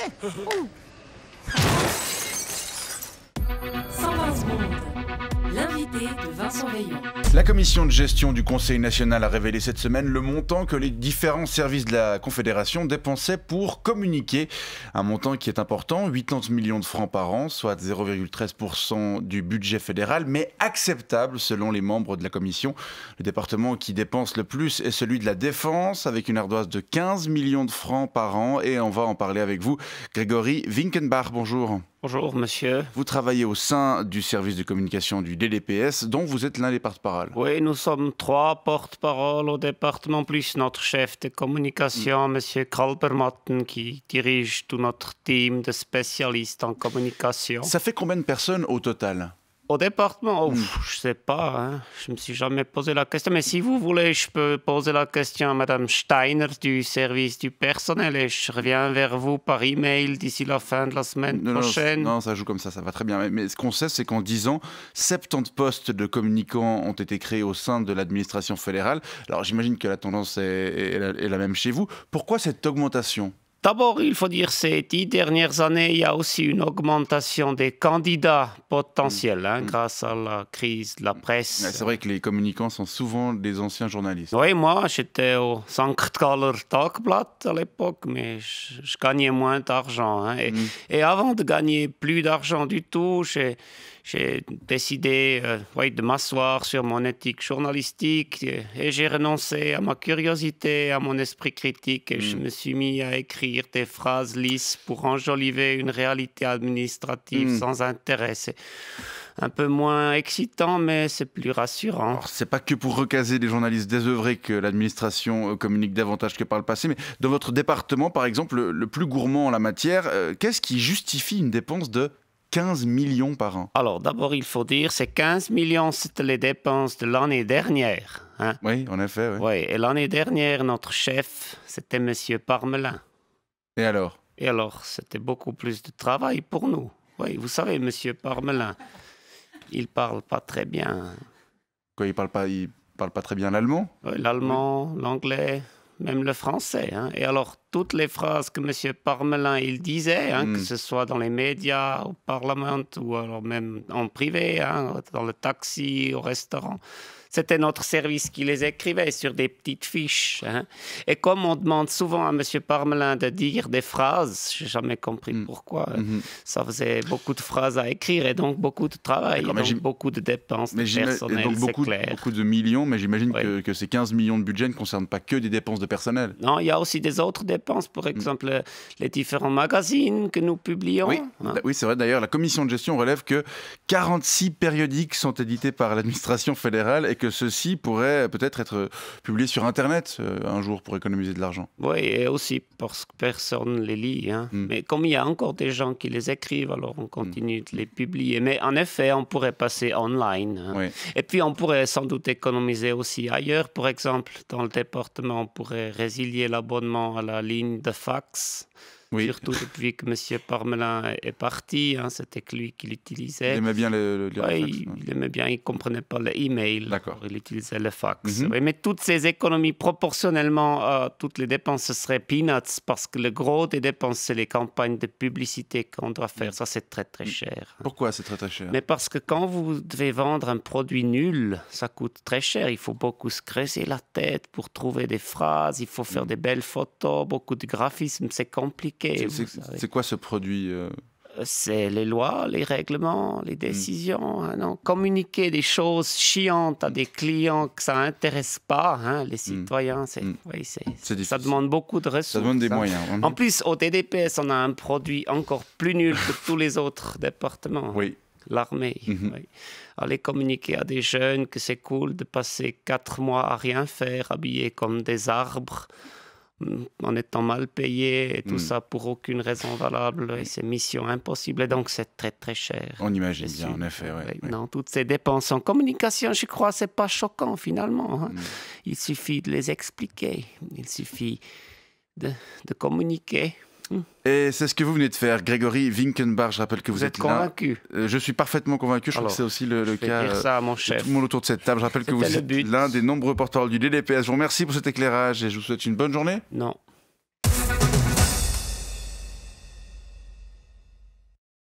120 secondes. L'invité de Vincent Rayon. La commission de gestion du Conseil national a révélé cette semaine le montant que les différents services de la Confédération dépensaient pour communiquer. Un montant qui est important, 80 millions de francs par an, soit 0,13% du budget fédéral, mais acceptable selon les membres de la commission. Le département qui dépense le plus est celui de la Défense, avec une ardoise de 15 millions de francs par an. Et on va en parler avec vous. Grégory Winkenbach, bonjour. Bonjour, monsieur. Vous travaillez au sein du service de communication du DDPS, dont vous êtes l'un des porte-parole. Oui, nous sommes 3 porte-parole au département, plus notre chef de communication, monsieur Kalbermatten, qui dirige tout notre team de spécialistes en communication. Ça fait combien de personnes au total ? Au département, je sais pas, hein. Je me suis jamais posé la question. Mais si vous voulez, je peux poser la question à Madame Steiner du service du personnel et je reviens vers vous par email d'ici la fin de la semaine prochaine. Non, ça joue comme ça va très bien. Mais ce qu'on sait, c'est qu'en 10 ans, 70 postes de communicants ont été créés au sein de l'administration fédérale. Alors j'imagine que la tendance est la même chez vous. Pourquoi cette augmentation ? D'abord, il faut dire ces 10 dernières années, il y a aussi une augmentation des candidats potentiels grâce à la crise de la presse. C'est vrai que les communicants sont souvent des anciens journalistes. Oui, moi, j'étais au Sankt Galler Tagblatt à l'époque, mais je gagnais moins d'argent. Et avant de gagner plus d'argent du tout, j'ai décidé de m'asseoir sur mon éthique journalistique et j'ai renoncé à ma curiosité, à mon esprit critique et je me suis mis à écrire des phrases lisses pour enjoliver une réalité administrative sans intérêt. C'est un peu moins excitant, mais c'est plus rassurant. Alors, c'est pas que pour recaser des journalistes désœuvrés que l'administration communique davantage que par le passé, mais dans votre département, par exemple, le plus gourmand en la matière, qu'est-ce qui justifie une dépense de 15 millions par an? Alors, d'abord, il faut dire, ces 15 millions, c'était les dépenses de l'année dernière. Oui, en effet. Oui, et l'année dernière, notre chef, c'était M. Parmelin. Et alors? Et alors, c'était beaucoup plus de travail pour nous. Oui, vous savez, M. Parmelin, il parle pas très bien. Quoi, il parle pas très bien l'allemand? Oui, l'allemand, l'anglais, même le français. Et alors, toutes les phrases que M. Parmelin il disait, que ce soit dans les médias, au Parlement ou alors même en privé, dans le taxi, au restaurant, c'était notre service qui les écrivait sur des petites fiches. Et comme on demande souvent à M. Parmelin de dire des phrases, je n'ai jamais compris pourquoi, ça faisait beaucoup de phrases à écrire et donc beaucoup de travail, et donc beaucoup de dépenses de personnel, donc c'est clair. Beaucoup de millions, mais j'imagine que ces 15 millions de budget ne concernent pas que des dépenses de personnel. Non, il y a aussi des autres dépenses, par exemple les différents magazines que nous publions. Oui, c'est vrai. D'ailleurs, la commission de gestion relève que 46 périodiques sont édités par l'administration fédérale et que ceux-ci pourraient peut-être être publiés sur Internet un jour pour économiser de l'argent. Oui, et aussi parce que personne ne les lit. Mais comme il y a encore des gens qui les écrivent, alors on continue de les publier. Mais en effet, on pourrait passer online. Et puis, on pourrait sans doute économiser aussi ailleurs. Par exemple, dans le département, on pourrait résilier l'abonnement à la ligne de fax. Surtout depuis que M. Parmelin est parti, c'était que lui qui l'utilisait. Il aimait bien il aimait bien, il ne comprenait pas le email. D'accord. Il utilisait le fax. Mais toutes ces économies, proportionnellement à toutes les dépenses, ce serait peanuts, parce que le gros des dépenses, c'est les campagnes de publicité qu'on doit faire. Ça, c'est très, très cher. Pourquoi c'est très, très cher? Mais parce que quand vous devez vendre un produit nul, ça coûte très cher. Il faut beaucoup se creuser la tête pour trouver des phrases. Il faut faire des belles photos, beaucoup de graphisme. C'est compliqué. C'est quoi ce produit? C'est les lois, les règlements, les décisions. Communiquer des choses chiantes à des clients que ça n'intéresse pas, les citoyens, ça demande beaucoup de ressources. Ça demande des moyens. En plus, au DDPS, on a un produit encore plus nul que tous les autres départements. L'armée. Aller communiquer à des jeunes que c'est cool de passer 4 mois à rien faire, habillés comme des arbres, en étant mal payé et tout ça pour aucune raison valable, et c'est mission impossible, et donc c'est très très cher. On imagine bien, en effet. Non, toutes ces dépenses en communication, je crois, c'est pas choquant finalement. Il suffit de les expliquer, il suffit de communiquer. Et c'est ce que vous venez de faire, Grégory Winkenbach. Je rappelle que vous êtes convaincu? Je suis parfaitement convaincu. Je crois que c'est aussi le cas. Dire ça à mon chef. Tout le monde autour de cette table. Je rappelle que vous êtes l'un des nombreux porte-parole du DDPS. Je vous remercie pour cet éclairage et je vous souhaite une bonne journée. Non.